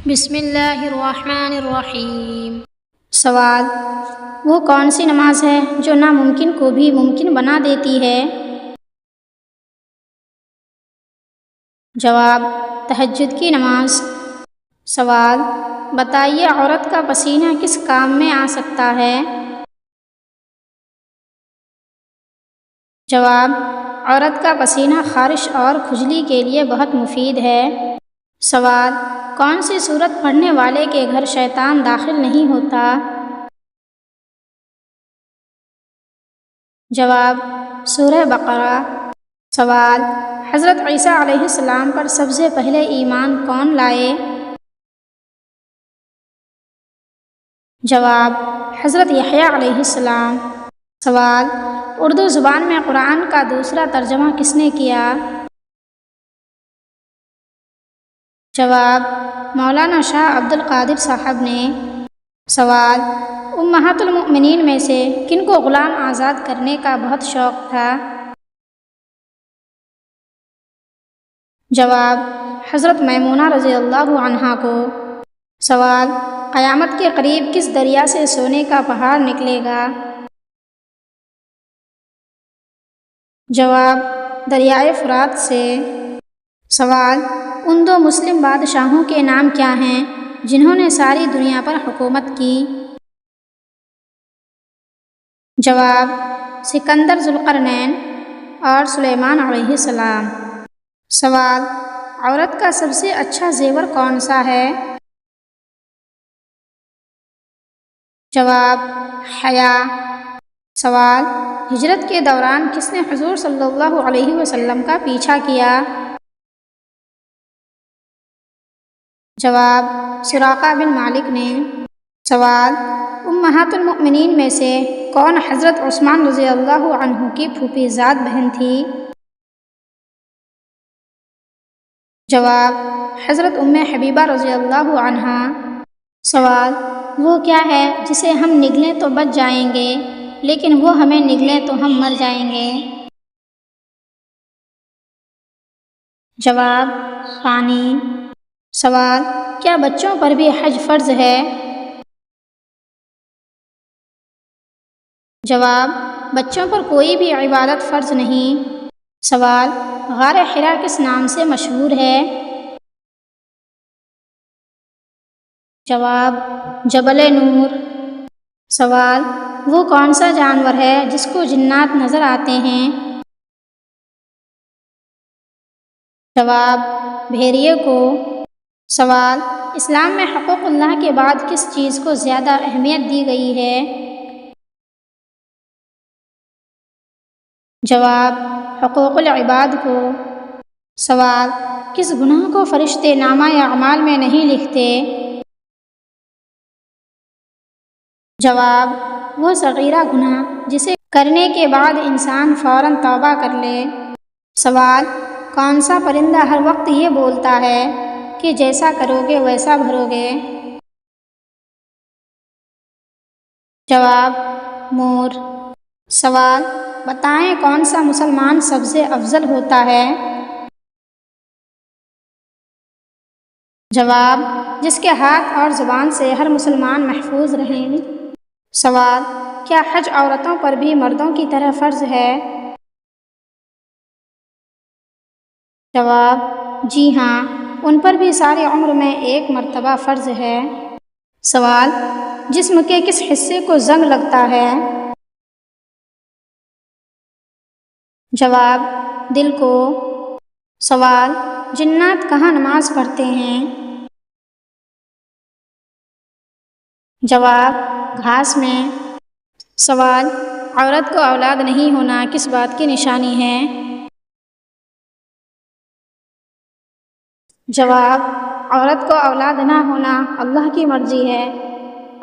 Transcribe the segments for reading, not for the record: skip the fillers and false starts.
بسم اللہ الرحمن الرحیم۔ سوال: وہ کون سی نماز ہے جو ناممکن کو بھی ممکن بنا دیتی ہے؟ جواب: تہجد کی نماز۔ سوال: بتائیے عورت کا پسینہ کس کام میں آ سکتا ہے؟ جواب: عورت کا پسینہ خارش اور کھجلی کے لیے بہت مفید ہے۔ سوال: کون سی سورت پڑھنے والے کے گھر شیطان داخل نہیں ہوتا؟ جواب: سورہ بقرہ۔ سوال: حضرت عیسیٰ علیہ السلام پر سب سے پہلے ایمان کون لائے؟ جواب: حضرت یحییٰ علیہ السلام۔ سوال: اردو زبان میں قرآن کا دوسرا ترجمہ کس نے کیا؟ جواب: مولانا شاہ عبد القادر صاحب نے۔ سوال: امہات المؤمنین میں سے کن کو غلام آزاد کرنے کا بہت شوق تھا؟ جواب: حضرت میمونہ رضی اللہ عنہا کو۔ سوال: قیامت کے قریب کس دریا سے سونے کا پہاڑ نکلے گا؟ جواب: دریائے فرات سے۔ سوال: ان دو مسلم بادشاہوں کے نام کیا ہیں جنہوں نے ساری دنیا پر حکومت کی؟ جواب: سکندر ذو القرنین اور سلیمان علیہ السلام۔ سوال: عورت کا سب سے اچھا زیور کون سا ہے؟ جواب: حیا۔ سوال: ہجرت کے دوران کس نے حضور صلی اللہ علیہ وسلم کا پیچھا کیا؟ جواب: سراقہ بن مالک نے۔ سوال: امہات المؤمنین میں سے کون حضرت عثمان رضی اللہ عنہ کی پھوپھی زاد بہن تھی؟ جواب: حضرت ام حبیبہ رضی اللہ عنہا۔ سوال: وہ کیا ہے جسے ہم نگلیں تو بچ جائیں گے لیکن وہ ہمیں نگلیں تو ہم مر جائیں گے؟ جواب: پانی۔ سوال: کیا بچوں پر بھی حج فرض ہے؟ جواب: بچوں پر کوئی بھی عبادت فرض نہیں۔ سوال: غار حرا کس نام سے مشہور ہے؟ جواب: جبل نور۔ سوال: وہ کون سا جانور ہے جس کو جنات نظر آتے ہیں؟ جواب: بھیڑیے کو۔ سوال: اسلام میں حقوق اللہ کے بعد کس چیز کو زیادہ اہمیت دی گئی ہے؟ جواب: حقوق العباد کو۔ سوال: کس گناہ کو فرشتے نامہ اعمال میں نہیں لکھتے؟ جواب: وہ صغیرہ گناہ جسے کرنے کے بعد انسان فوراً توبہ کر لے۔ سوال: کون سا پرندہ ہر وقت یہ بولتا ہے کہ جیسا کرو گے ویسا بھرو گے؟ جواب: مور۔ سوال: بتائیں کون سا مسلمان سب سے افضل ہوتا ہے؟ جواب: جس کے ہاتھ اور زبان سے ہر مسلمان محفوظ رہیں۔ سوال: کیا حج عورتوں پر بھی مردوں کی طرح فرض ہے؟ جواب: جی ہاں، ان پر بھی ساری عمر میں ایک مرتبہ فرض ہے۔ سوال: جسم کے کس حصے کو زنگ لگتا ہے؟ جواب: دل کو۔ سوال: جنات کہاں نماز پڑھتے ہیں؟ جواب: گھاس میں۔ سوال: عورت کو اولاد نہیں ہونا کس بات کی نشانی ہے؟ جواب: عورت کو اولاد نہ ہونا اللہ کی مرضی ہے۔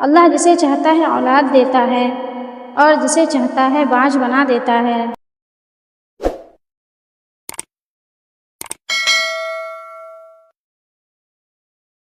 اللہ جسے چاہتا ہے اولاد دیتا ہے اور جسے چاہتا ہے باج بنا دیتا ہے۔